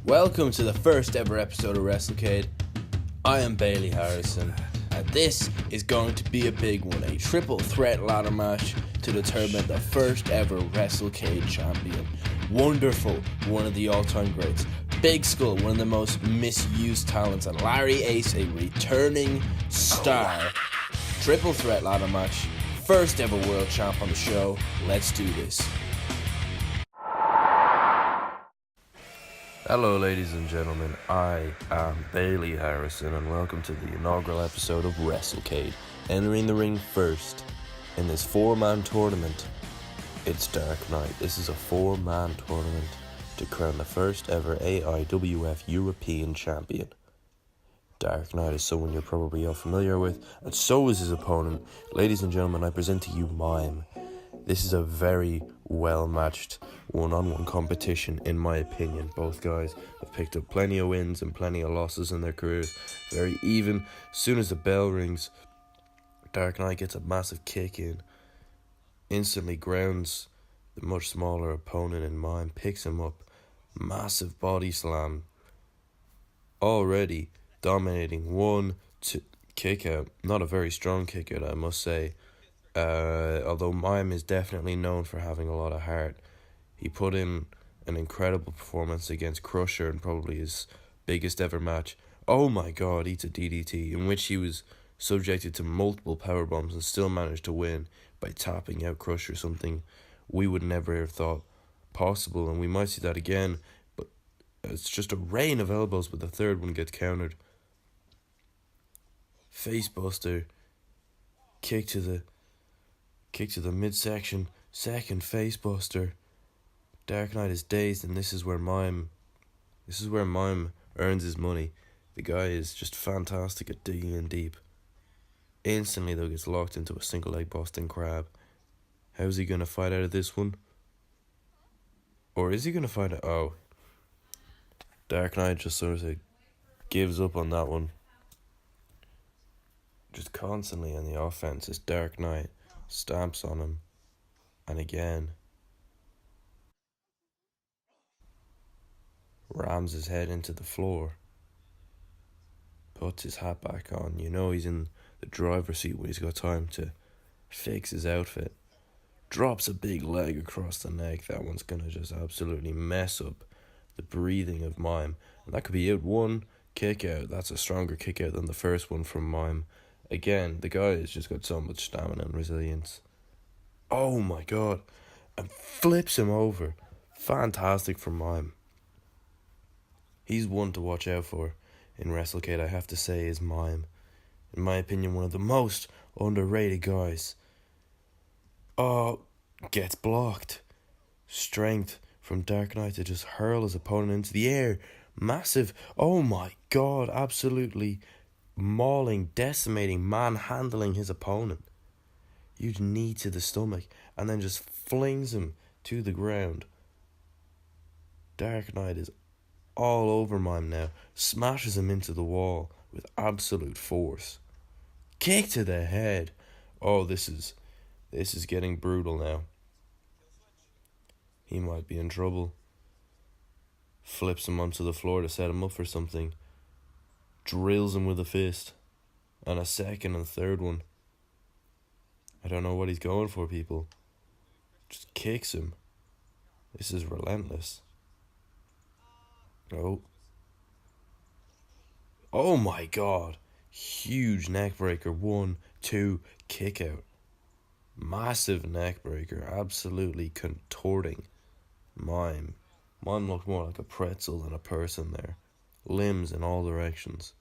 Welcome to the first ever episode of Wrestlecade. I am Bailey Harrison, and this is going to be a big one, a triple threat ladder match to determine the first ever Wrestlecade Champion. Wonderful, one of the all-time greats. Big Skull, one of the most misused talents, and Larry Ace, a returning star. Triple threat ladder match, first ever world champ on the show. Let's do this. Hello ladies and gentlemen, I am Bailey Harrison and welcome to the inaugural episode of Wrestlecade. Entering the ring first in this 4-man tournament, it's Dark Nite. This is a 4-man tournament to crown the first ever AIWF European Champion. Dark Nite is someone you're probably all familiar with, and so is his opponent. Ladies and gentlemen, I present to you Mime. This is a very well-matched one-on-one competition, in my opinion. Both guys have picked up plenty of wins and plenty of losses in their careers. Very even. As soon as the bell rings, Dark Nite gets a massive kick in. Instantly grounds the much smaller opponent in Mime, picks him up. Massive body slam. Already dominating 1-2 kick out. Not a very strong kick out, I must say. Although Mime is definitely known for having a lot of heart. He put in an incredible performance against Crusher in probably his biggest ever match. Oh my god, eats a DDT, in which he was subjected to multiple powerbombs and still managed to win by tapping out Crusher, something we would never have thought possible, and we might see that again, but it's just a rain of elbows, but the third one gets countered. Facebuster, kick to the midsection, second facebuster. Dark Nite is dazed, and this is where Mime earns his money. The guy is just fantastic at digging in deep. Instantly though gets locked into a single leg Boston Crab. How's he gonna fight out of this one? Or is he gonna fight out? Oh, Dark Nite just sort of gives up on that one. Just constantly on the offense as Dark Nite stamps on him, and again rams his head into the floor, puts his hat back on. You know he's in the driver's seat when he's got time to fix his outfit. Drops a big leg across the neck. That one's gonna just absolutely mess up the breathing of Mime, and that could be it. One kick out. That's a stronger kick out than the first one from Mime. Again, the guy has just got so much stamina and resilience. Oh my god. And flips him over. Fantastic from Mime. He's one to watch out for in Wrestlecade, I have to say, is Mime. In my opinion, one of the most underrated guys. Oh, gets blocked. Strength from Dark Nite to just hurl his opponent into the air. Massive. Oh my god, absolutely mauling, decimating, manhandling his opponent. Huge knee to the stomach, and then just flings him to the ground. Dark Nite is all over Mime now, smashes him into the wall with absolute force. Kick to the head. Oh, this is getting brutal now. He might be in trouble. Flips him onto the floor to set him up for something. Drills him with a fist. And a second and third one. I don't know what he's going for, people. Just kicks him. This is relentless. Oh. Oh my god. Huge neck breaker. 1-2 kick out. Massive neck breaker. Absolutely contorting Mime. Mime looked more like a pretzel than a person there. Limbs in all directions.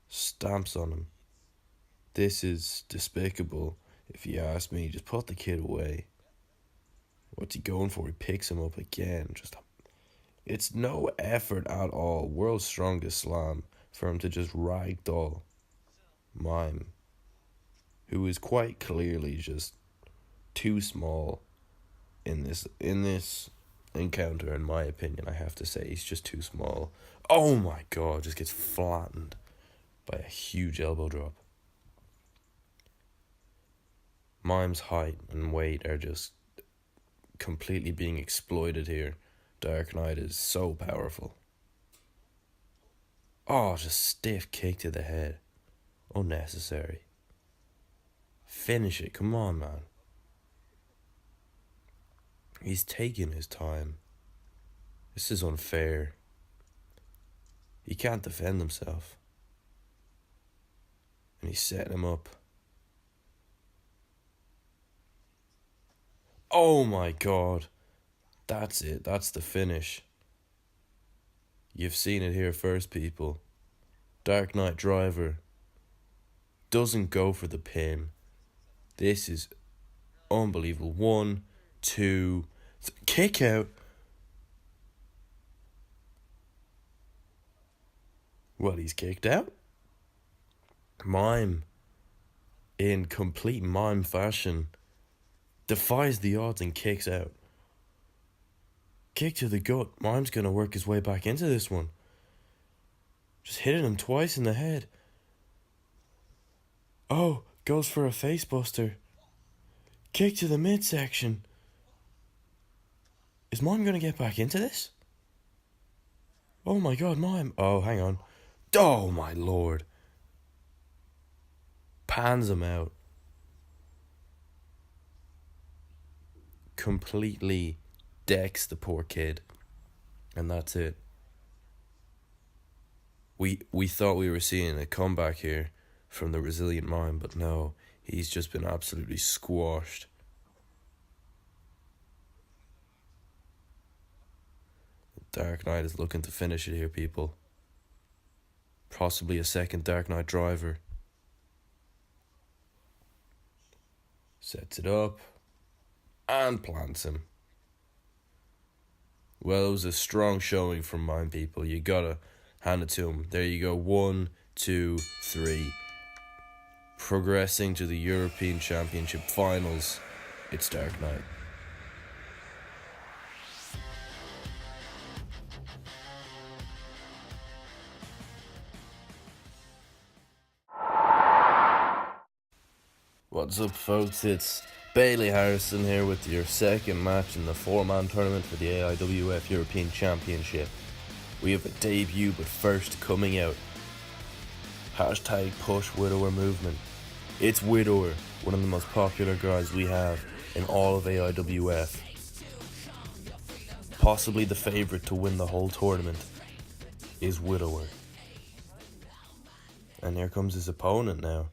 Stamps on him. This is despicable, if you ask me. Just put the kid away. What's he going for? He picks him up again. It's no effort at all. World's strongest slam for him to just ragdoll Mime, who is quite clearly just too small in this encounter, in my opinion. I have to say, he's just too small. Oh my god, just gets flattened by a huge elbow drop. Mime's height and weight are just completely being exploited here. Dark Knight is so powerful. Oh, just stiff kick to the head. Unnecessary. Finish it, come on, man. He's taking his time. This is unfair. He can't defend himself. And he's setting him up. Oh my god. That's it. That's the finish. You've seen it here first, people. Dark Knight Driver doesn't go for the pin. This is unbelievable. 1, 2, kick out. Well, he's kicked out. Mime, in complete mime fashion, defies the odds and kicks out. Kick to the gut. Mime's going to work his way back into this one. Just hitting him twice in the head. Oh, goes for a facebuster. Kick to the midsection. Is Mime going to get back into this? Oh my god, Mime. Oh, hang on. Oh my lord. Pans him out. Completely decks the poor kid. And that's it. We thought we were seeing a comeback here from the resilient Mime, but no, he's just been absolutely squashed. Dark Knight is looking to finish it here, people. Possibly a second Dark Knight Driver. Sets it up and plants him. Well, it was a strong showing from Mime, people. You gotta hand it to him. There you go. 1, 2, 3. Progressing to the European Championship Finals. It's Dark Knight. What's up, folks? It's Bailey Harrison here with your second match in the 4-man tournament for the AIWF European Championship. We have a debut, but first coming out. Hashtag push Widower movement. It's Widower, one of the most popular guys we have in all of AIWF. Possibly the favourite to win the whole tournament is Widower. And here comes his opponent now.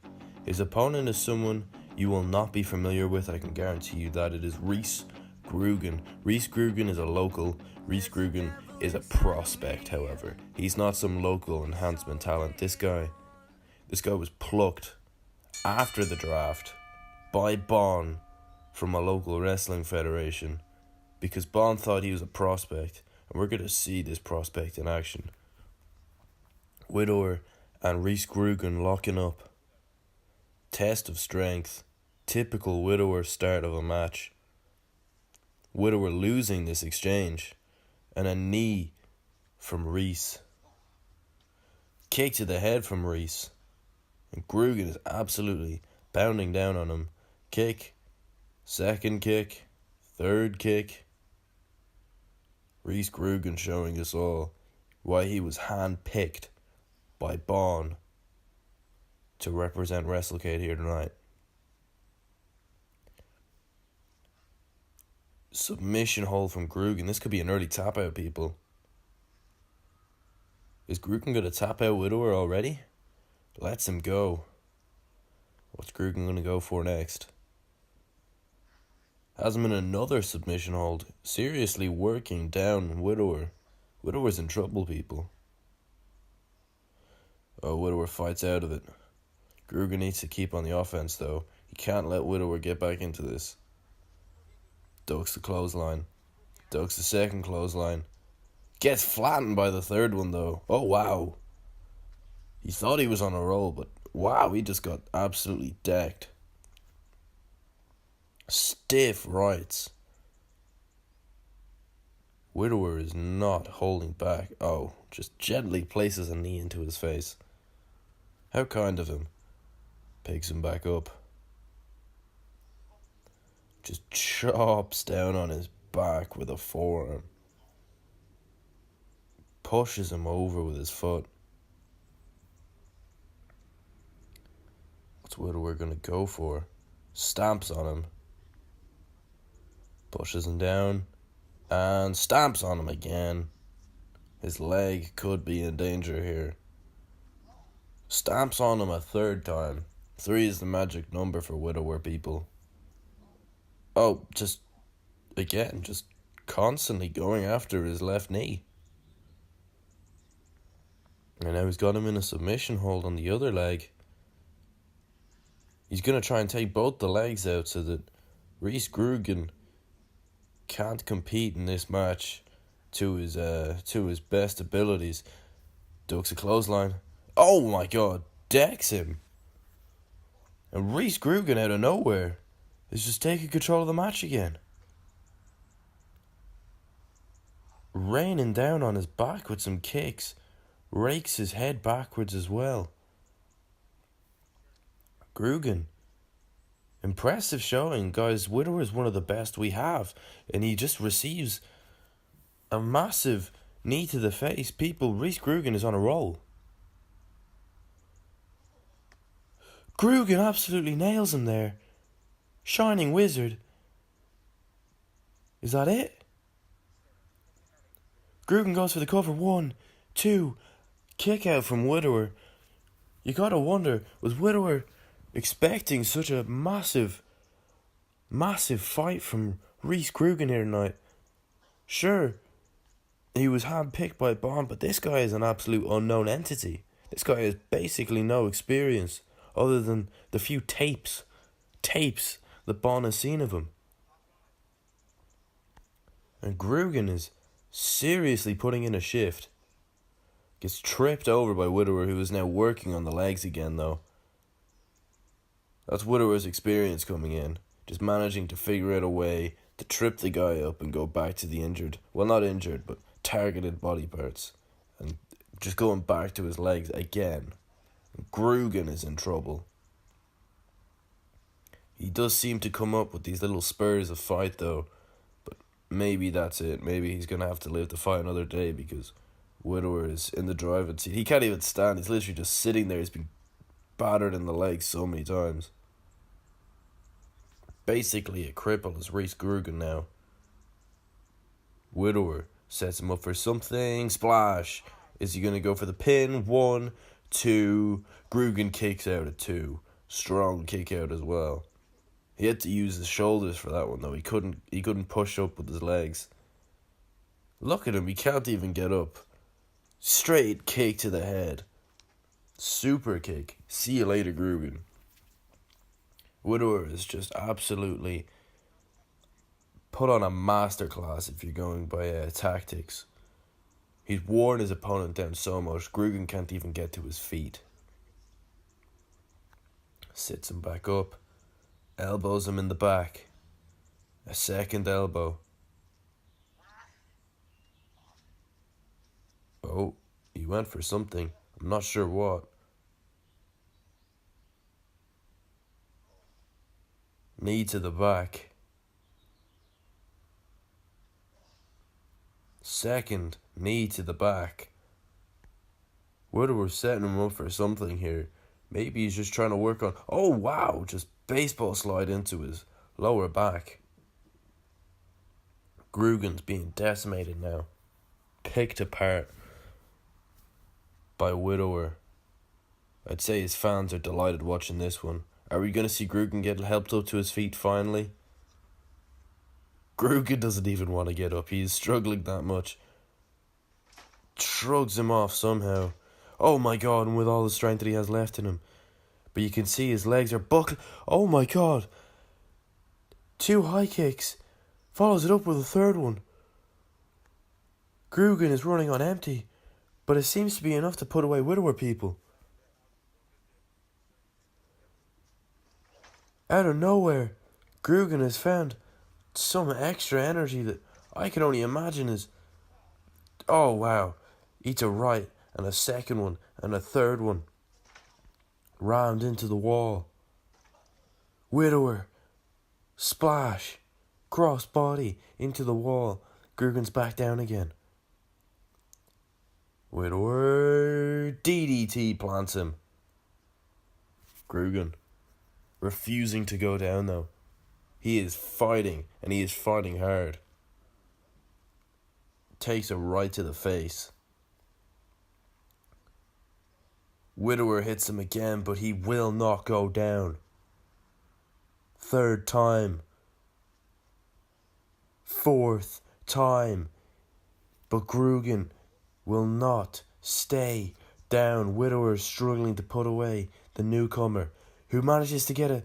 His opponent is someone you will not be familiar with. I can guarantee you that. It is Reece Groogan. Reece Groogan is a local. Reece Groogan is a prospect, however. He's not some local enhancement talent. This guy was plucked after the draft by Bon from a local wrestling federation because Bon thought he was a prospect, and we're going to see this prospect in action. Widower and Reece Groogan locking up. Test of strength. Typical Widower start of a match. Widower losing this exchange. And a knee from Reece. Kick to the head from Reece. And Groogan is absolutely pounding down on him. Kick. Second kick. Third kick. Reece Groogan showing us all why he was handpicked by Bon to represent Wrestlecade here tonight. Submission hold from Groogan. This could be an early tap out, people. Is Groogan going to tap out Widower already? Lets him go. What's Groogan going to go for next? Has him in another submission hold. Seriously working down Widower. Widower's in trouble, people. Oh, Widower fights out of it. Groogan needs to keep on the offense, though. He can't let Widower get back into this. Ducks the clothesline. Ducks the second clothesline. Gets flattened by the third one, though. Oh, wow. He thought he was on a roll, but wow, he just got absolutely decked. Stiff rights. Widower is not holding back. Oh, just gently places a knee into his face. How kind of him. Picks him back up. Just chops down on his back with a forearm. pushes him over with his foot. What's Widower going to go for? Stamps on him. Pushes him down. And stamps on him again. His leg could be in danger here. Stamps on him a third time. 3 is the magic number for Widower, people. Oh, just constantly going after his left knee. And now he's got him in a submission hold on the other leg. He's going to try and take both the legs out so that Reece Groogan can't compete in this match to his best abilities. Ducks a clothesline. Oh my god, decks him. And Reece Groogan out of nowhere is just taking control of the match again. Raining down on his back with some kicks. Rakes his head backwards as well. Groogan. Impressive showing, guys. Widower is one of the best we have. And he just receives a massive knee to the face. People, Reece Groogan is on a roll. Groogan absolutely nails him there. Shining Wizard. Is that it? Groogan goes for the cover. 1, 2. Kick out from Widower. You gotta wonder, was Widower expecting such a massive fight from Reece Groogan here tonight? Sure, he was handpicked by Bond, but this guy is an absolute unknown entity. This guy has basically no experience other than the few tapes that Bond has seen of him. And Groogan is seriously putting in a shift. Gets tripped over by Widower, who is now working on the legs again, though. That's Widower's experience coming in. Just managing to figure out a way to trip the guy up and go back to the injured, well, not injured, but targeted body parts. And just going back to his legs again. Groogan is in trouble. He does seem to come up with these little spurs of fight, though. But maybe that's it. Maybe he's going to have to live to fight another day because Widower is in the driving seat. He can't even stand. He's literally just sitting there. He's been battered in the legs so many times. Basically a cripple is Reece Groogan now. Widower sets him up for something. Splash. Is he going to go for the pin? 1, 2. Groogan kicks out at 2. Strong kick out as well. He had to use his shoulders for that one, though. He couldn't push up with his legs. Look at him. He can't even get up. Straight kick to the head. Super kick. See you later, Groogan. Widower is just absolutely put on a masterclass if you're going by tactics. He's worn his opponent down so much, Groogan can't even get to his feet. Sits him back up. Elbows him in the back. A second elbow. Oh, he went for something. I'm not sure what. Knee to the back. Second knee to the back. Widower's setting him up for something here. Maybe he's just trying to work on... Oh, wow. Just baseball slide into his lower back. Groogan's being decimated now. Picked apart by Widower. I'd say his fans are delighted watching this one. Are we going to see Groogan get helped up to his feet finally? Groogan doesn't even want to get up. He's struggling that much. Shrugs him off somehow. Oh my god, and with all the strength that he has left in him. But you can see his legs are buckled. Oh my god. 2 high kicks. Follows it up with a third one. Groogan is running on empty. But it seems to be enough to put away Widower, people. Out of nowhere, Groogan has found some extra energy that I can only imagine is... Oh wow. Eats a right and a second one and a third one. Rammed into the wall. Widower. Splash. Cross body into the wall. Groogan's back down again. Widower DDT plants him. Groogan refusing to go down though. He is fighting, and he is fighting hard. Takes a right to the face. Widower hits him again, but he will not go down. Third time. Fourth time. But Groogan will not stay down. Widower is struggling to put away the newcomer, who manages to get a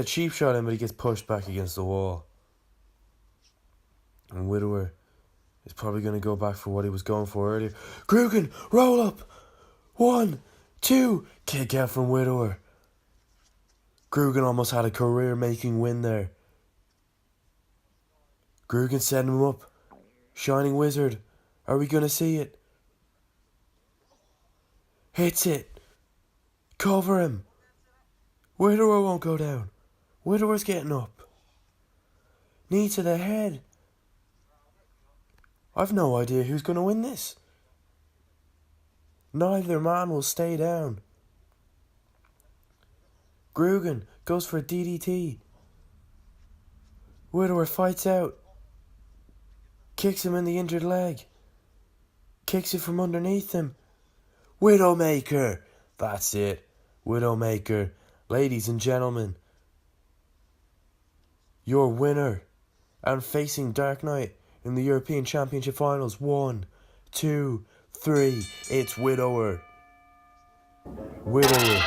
cheap shot in, but he gets pushed back against the wall. And Widower is probably going to go back for what he was going for earlier. Groogan, roll up. 1, 2, kick out from Widower. Groogan almost had a career-making win there. Groogan setting him up. Shining Wizard. Are we going to see it? Hits it. Cover him. Widower won't go down. Widower's getting up. Knee to the head. I've no idea who's going to win this. Neither man will stay down. Groogan goes for a DDT. Widower fights out. Kicks him in the injured leg. Kicks it from underneath him. Widowmaker. That's it. Widowmaker. Ladies and gentlemen, your winner and facing Dark Nite in the European Championship Finals. 1, 2, 3. It's Widower. Widower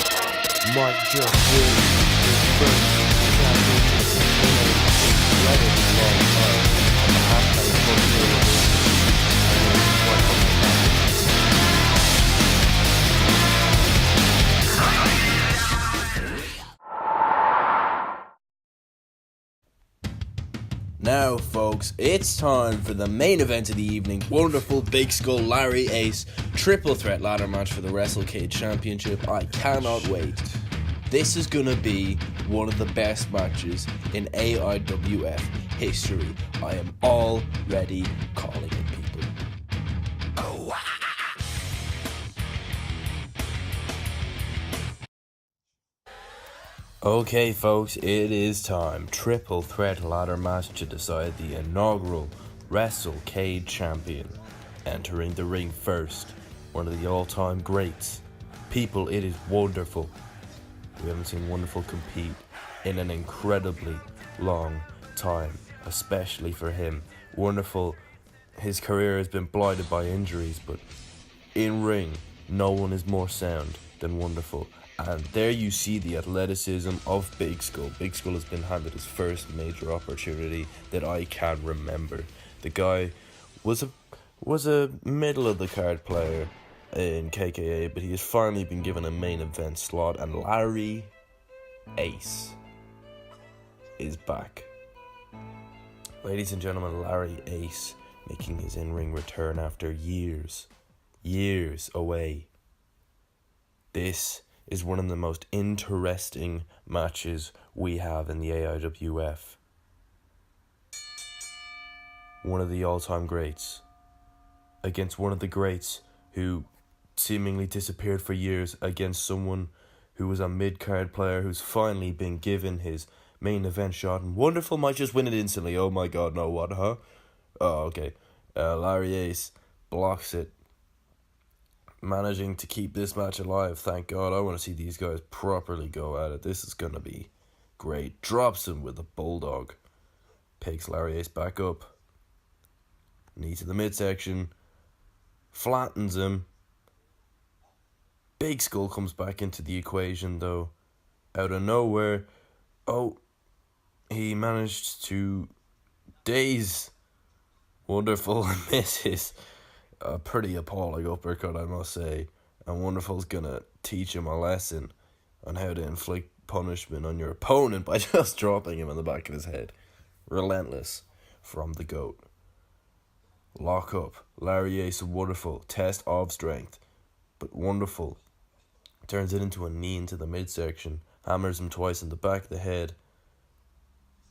might just win his first championship in a long time. On the hashtag Now, folks, it's time for the main event of the evening. Wonderful Big Skull Larry Ace triple threat ladder match for the Wrestlecade Championship. I cannot wait. This is going to be one of the best matches in AIWF history. I am already calling it, people. Oh, okay, folks, it is time. Triple threat ladder match to decide the inaugural Wrestlecade Champion. Entering the ring first, one of the all-time greats. People, it is Wonderful. We haven't seen Wonderful compete in an incredibly long time, especially for him. Wonderful, his career has been blighted by injuries, but in ring, no one is more sound than Wonderful. And there you see the athleticism of Big Skull. Big Skull has been handed his first major opportunity that I can remember. The guy was a middle of the card player in KKA, but he has finally been given a main event slot, and Larry Ace is back. Ladies and gentlemen, Larry Ace making his in-ring return after years away. This is one of the most interesting matches we have in the AIWF. One of the all-time greats against one of the greats who seemingly disappeared for years, against someone who was a mid-card player who's finally been given his main event shot, and Wonderful might just win it instantly. Oh my god, no, what, huh? Oh, okay. Larry Ace blocks it, managing to keep this match alive. Thank God. I want to see these guys properly go at it. This is going to be great. Drops him with a bulldog. Picks Larry Ace back up. Knee to the midsection. Flattens him. Big Skull comes back into the equation though. Out of nowhere. Oh, he managed to daze Wonderful and misses. A pretty appalling uppercut, I must say. And Wonderful's gonna teach him a lesson on how to inflict punishment on your opponent by just dropping him on the back of his head. Relentless from the GOAT. Lock up. Larry Ace and Wonderful. Test of strength. But Wonderful turns it into a knee into the midsection. Hammers him twice in the back of the head.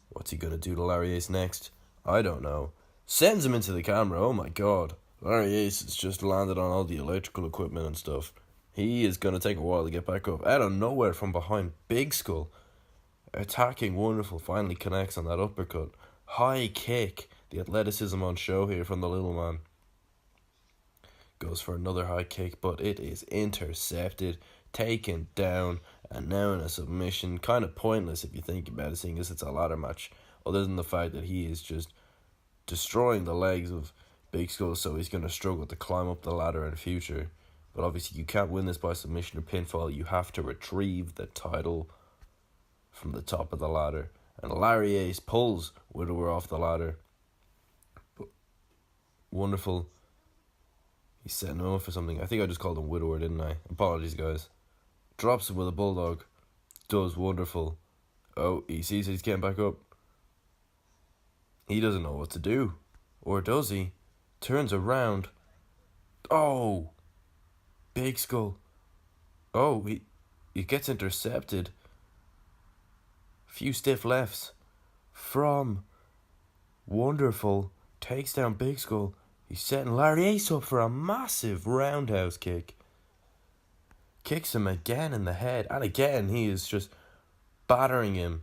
What's he gonna do to Larry Ace next? I don't know. Sends him into the camera. Oh my god. Larry Ace has just landed on all the electrical equipment and stuff. He is going to take a while to get back up. Out of nowhere from behind, Big Skull, attacking Wonderful, finally connects on that uppercut. High kick. The athleticism on show here from the little man. Goes for another high kick, but it is intercepted, taken down, and now in a submission. Kind of pointless if you think about it, seeing as it's a ladder match. Other than the fact that he is just destroying the legs of Big Skull, so he's going to struggle to climb up the ladder in future. But obviously you can't win this by submission or pinfall. You have to retrieve the title from the top of the ladder. And Larry Ace pulls Widower off the ladder. But Wonderful. He's setting him up for something. I think I just called him Widower, didn't I? Apologies, guys. Drops him with a bulldog. Does Wonderful. Oh, he sees he's getting back up. He doesn't know what to do. Or does he? Turns around. Oh! Big Skull. Oh, he gets intercepted. Few stiff lefts from Wonderful. Takes down Big Skull. He's setting Larry Ace up for a massive roundhouse kick. Kicks him again in the head. And again, he is just battering him.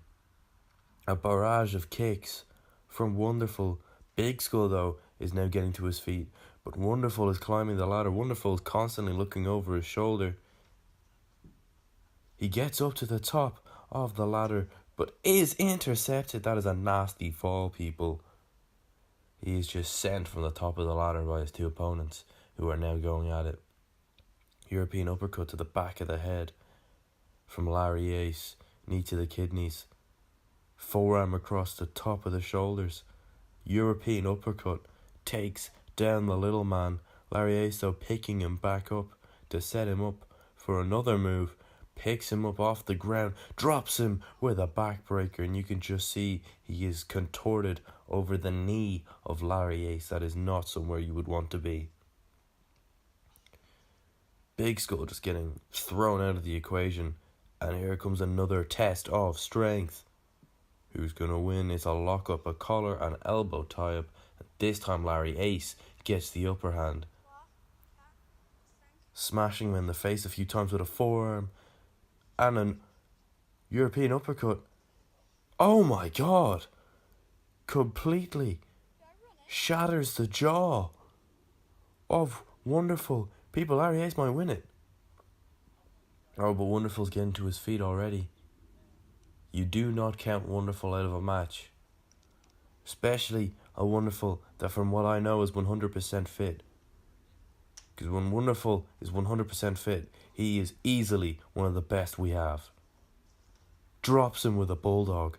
A barrage of kicks from Wonderful. Big Skull, though, is now getting to his feet. But Wonderful is climbing the ladder. Wonderful is constantly looking over his shoulder. He gets up to the top of the ladder, but is intercepted. That is a nasty fall, people. He is just sent from the top of the ladder by his two opponents, who are now going at it. European uppercut to the back of the head from Larry Ace. Knee to the kidneys. Forearm across the top of the shoulders. European uppercut takes down the little man. Larry Ace, though, picking him back up to set him up for another move. Picks him up off the ground, drops him with a backbreaker, and you can just see he is contorted over the knee of Larry Ace. That is not somewhere you would want to be. Big Skull just getting thrown out of the equation, and here comes another test of strength. Who's going to win? It's a lock-up, a collar, and elbow tie-up. This time Larry Ace gets the upper hand. Smashing him in the face a few times with a forearm. And an European uppercut. Oh my god. Completely shatters the jaw of Wonderful. People, Larry Ace might win it. Oh, but Wonderful's getting to his feet already. You do not count Wonderful out of a match. Especially a Wonderful that, from what I know, is 100% fit. Because when Wonderful is 100% fit, he is easily one of the best we have. Drops him with a bulldog.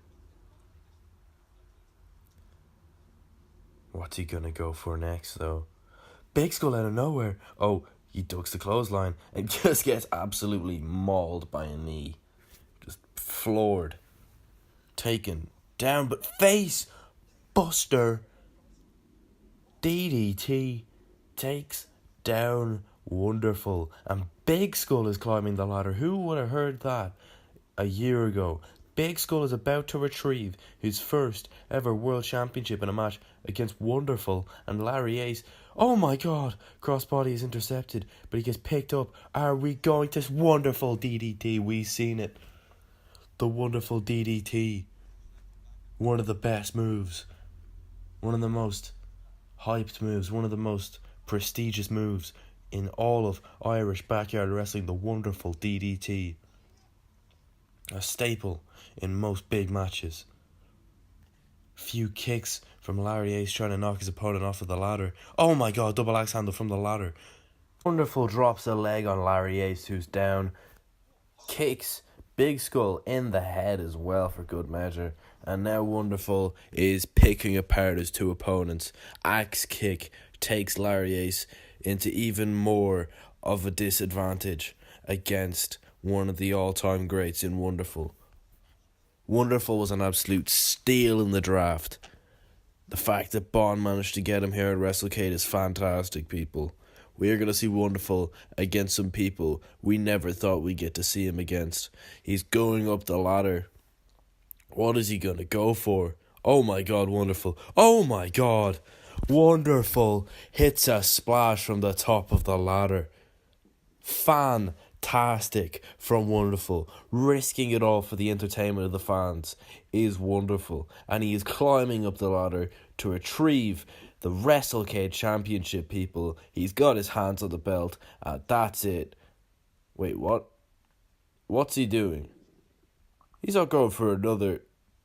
What's he going to go for next, though? Big Skull out of nowhere. Oh, he ducks the clothesline and just gets absolutely mauled by a knee. Just floored. Taken down, but face buster. DDT takes down Wonderful, and Big Skull is climbing the ladder. Who would have heard that a year ago? Big Skull is about to retrieve his first ever world championship in a match against Wonderful and Larry Ace. Oh my god, crossbody is intercepted, but he gets picked up. Are we going to Wonderful DDT? We've seen it. The Wonderful DDT. One of the best moves. One of the most hyped moves. One of the most prestigious moves in all of Irish backyard wrestling. The Wonderful DDT. A staple in most big matches. Few kicks from Larry Ace trying to knock his opponent off of the ladder. Oh my god, double axe handle from the ladder. Wonderful drops a leg on Larry Ace, who's down. Kicks Big Skull in the head as well for good measure. And now Wonderful is picking apart his two opponents. Axe kick takes Larry Ace into even more of a disadvantage against one of the all-time greats in Wonderful. Wonderful was an absolute steal in the draft. The fact that Bond managed to get him here at Wrestlecade is fantastic, people. We are going to see Wonderful against some people we never thought we'd get to see him against. He's going up the ladder. What is he going to go for? Oh my god, Wonderful. Oh my god. Wonderful hits a splash from the top of the ladder. Fantastic from Wonderful. Risking it all for the entertainment of the fans is Wonderful. And he is climbing up the ladder to retrieve the Wrestlecade Championship, people. He's got his hands on the belt, and that's it. Wait, what? What's he doing? He's not going for another...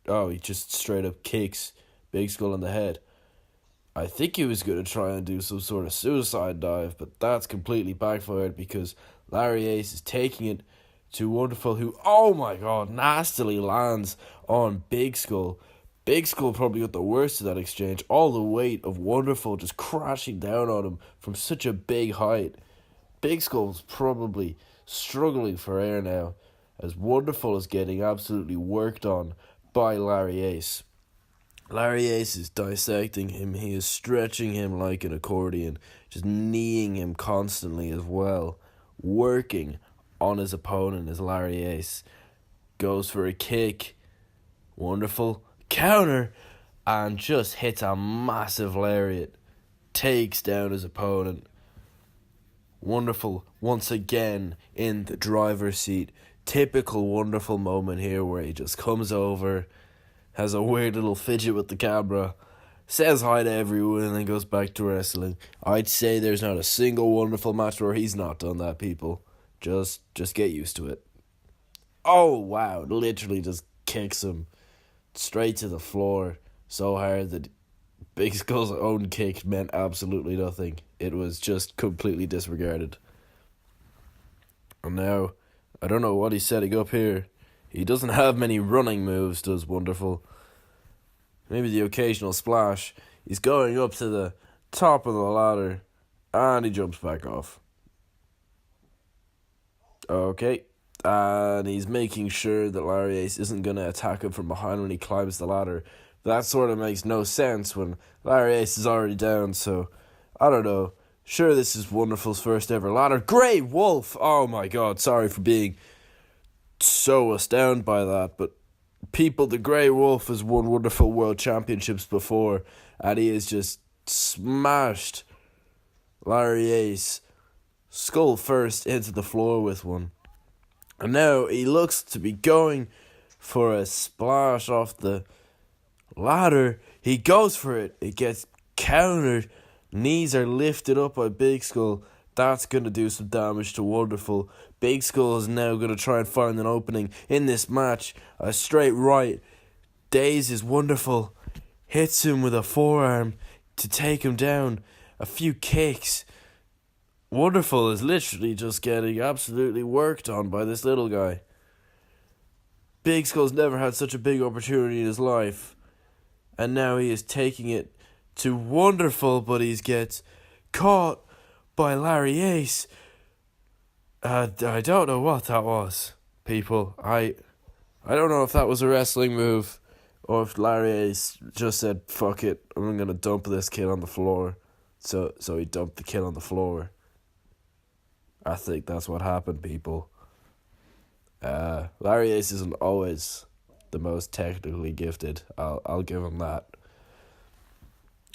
Oh, he just straight up kicks Big Skull in the head. I think he was going to try and do some sort of suicide dive, but that's completely backfired because Larry Ace is taking it to Wonderful, who, oh my god, nastily lands on Big Skull. Big Skull probably got the worst of that exchange. All the weight of Wonderful just crashing down on him from such a big height. Big Skull's probably struggling for air now, as Wonderful is getting absolutely worked on by Larry Ace. Larry Ace is dissecting him. He is stretching him like an accordion, just kneeing him constantly as well. Working on his opponent as Larry Ace goes for a kick. Wonderful counter and just hits a massive lariat. Takes down his opponent. Wonderful once again in the driver's seat. Typical Wonderful moment here where he just comes over, has a weird little fidget with the camera, says hi to everyone, and then goes back to wrestling. I'd say there's not a single Wonderful match where he's not done that, people. Just get used to it. Oh, wow. Literally just kicks him straight to the floor so hard that Big Skull's own kick meant absolutely nothing. It was just completely disregarded. And now, I don't know what he's setting up here. He doesn't have many running moves, does Wonderful. Maybe the occasional splash. He's going up to the top of the ladder, and he jumps back off. Okay, and he's making sure that Larry Ace isn't going to attack him from behind when he climbs the ladder. That sort of makes no sense when Larry Ace is already down, so I don't know. Sure, this is Wonderful's first ever ladder. Grey Wolf! Oh my god, sorry for being so astounded by that, but people, the Grey Wolf has won Wonderful World Championships before, and he has just smashed Larry Ace skull first into the floor with one. And now he looks to be going for a splash off the ladder. He goes for it. It gets countered. Knees are lifted up by Big Skull. That's going to do some damage to Wonderful. Big Skull is now going to try and find an opening in this match. A straight right. Dazes Wonderful. Hits him with a forearm to take him down. A few kicks. Wonderful is literally just getting absolutely worked on by this little guy. Big Skull's never had such a big opportunity in his life. And now he is taking it to Wonderful, but he gets caught by Larry Ace. I don't know what that was, people. I don't know if that was a wrestling move or if Larry Ace just said, fuck it, I'm going to dump this kid on the floor. So he dumped the kid on the floor. I think that's what happened, people. Larry Ace isn't always the most technically gifted. I'll give him that.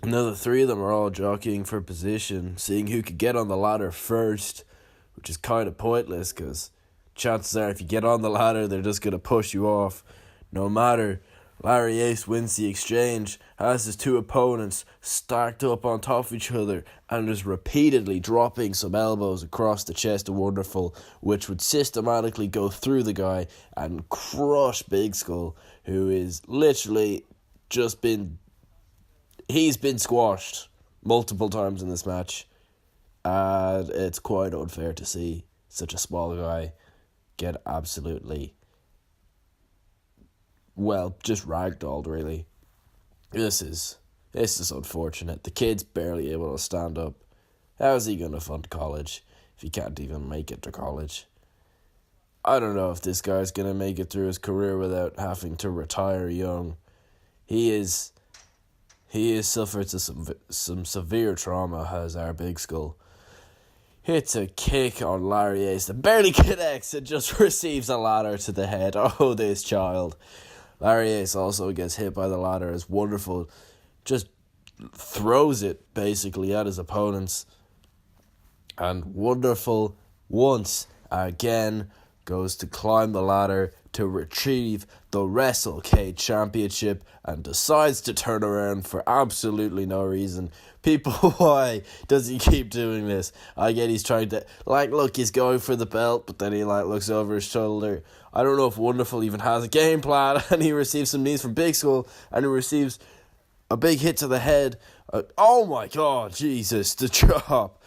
Now the three of them are all jockeying for position, seeing who could get on the ladder first, which is kind of pointless because chances are if you get on the ladder, they're just going to push you off. No matter, Larry Ace wins the exchange, has his two opponents stacked up on top of each other, and is repeatedly dropping some elbows across the chest of Wonderful, which would systematically go through the guy and crush Big Skull, who is literally just been... He's been squashed multiple times in this match, and it's quite unfair to see such a small guy get absolutely, well, just ragdolled, really. This is unfortunate. The kid's barely able to stand up. How's he going to fund college if he can't even make it to college? I don't know if this guy's going to make it through his career without having to retire young. He has suffered some severe trauma, has our Big Skull. Hits a kick on Larry Ace that barely connects and just receives a ladder to the head. Oh, this child. Larry Ace also gets hit by the ladder as Wonderful just throws it basically at his opponents. And Wonderful once again goes to climb the ladder to retrieve the Wrestlecade Championship and decides to turn around for absolutely no reason. People, why does he keep doing this? I get he's trying to, look, he's going for the belt, but then he, looks over his shoulder. I don't know if Wonderful even has a game plan, and he receives some knees from Big Skull, and he receives a big hit to the head. Oh my God, Jesus, the chop.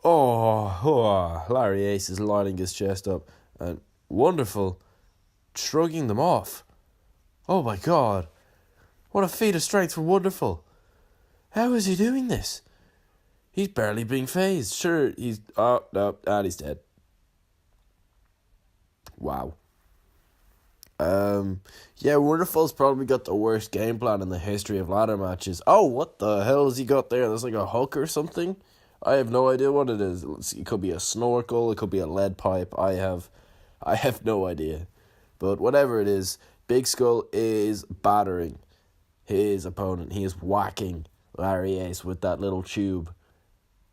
Larry Ace is lining his chest up, and Wonderful shrugging them off. Oh my God, what a feat of strength for Wonderful. How is he doing this? He's barely being phased. Sure, he's... Oh, no, and he's dead. Wow. Yeah, Wonderful's probably got the worst game plan in the history of ladder matches. Oh, what the hell has he got there? There's like a hook or something? I have no idea what it is. It could be a snorkel, it could be a lead pipe. I have no idea. But whatever it is, Big Skull is battering his opponent. He is whacking Larry Ace with that little tube.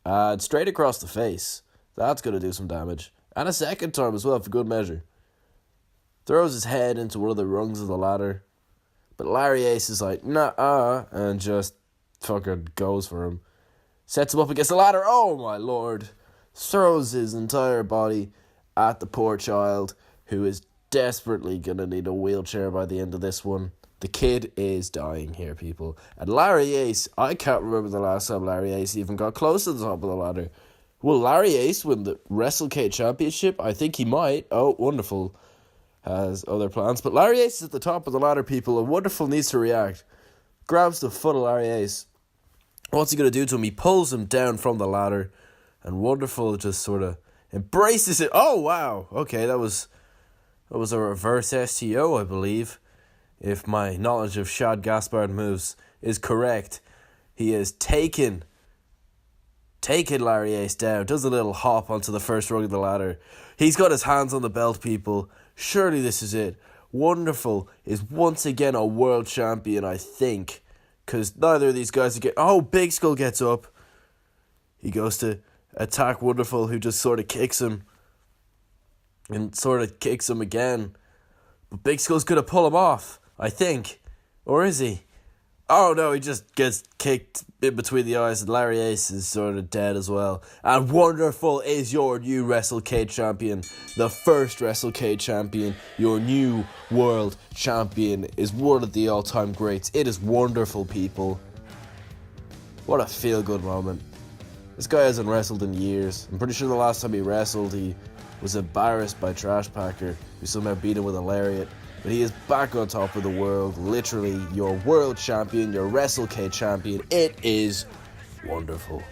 And straight across the face. That's going to do some damage. And a second time as well, for good measure. Throws his head into one of the rungs of the ladder. But Larry Ace is like, nah, and just fucking goes for him. Sets him up against the ladder. Oh my lord. Throws his entire body at the poor child, who is desperately going to need a wheelchair by the end of this one. The kid is dying here, people. And Larry Ace, I can't remember the last time Larry Ace even got close to the top of the ladder. Will Larry Ace win the Wrestlecade Championship? I think he might. Oh, Wonderful has other plans. But Larry Ace is at the top of the ladder, people, and Wonderful needs to react. Grabs the foot of Larry Ace. What's he going to do to him? He pulls him down from the ladder, and Wonderful just sort of embraces it. Oh, wow. Okay, that was a reverse STO, I believe. If my knowledge of Shad Gaspard moves is correct. He has taken Larry Ace down. Does a little hop onto the first rung of the ladder. He's got his hands on the belt, people. Surely this is it. Wonderful is once again a world champion, I think. Because neither of these guys are getting... Oh, Big Skull gets up. He goes to attack Wonderful, who just sort of kicks him. And sort of kicks him again. But Big Skull's going to pull him off, I think. Or is he? Oh no, he just gets kicked in between the eyes, and Larry Ace is sort of dead as well. And Wonderful is your new Wrestlecade Champion. The first Wrestlecade Champion. Your new world champion is one of the all-time greats. It is wonderful, people. What a feel-good moment. This guy hasn't wrestled in years. I'm pretty sure the last time he wrestled, he was embarrassed by Trash Packer, who somehow beat him with a lariat. But he is back on top of the world, literally your world champion, your Wrestlecade champion. It is wonderful.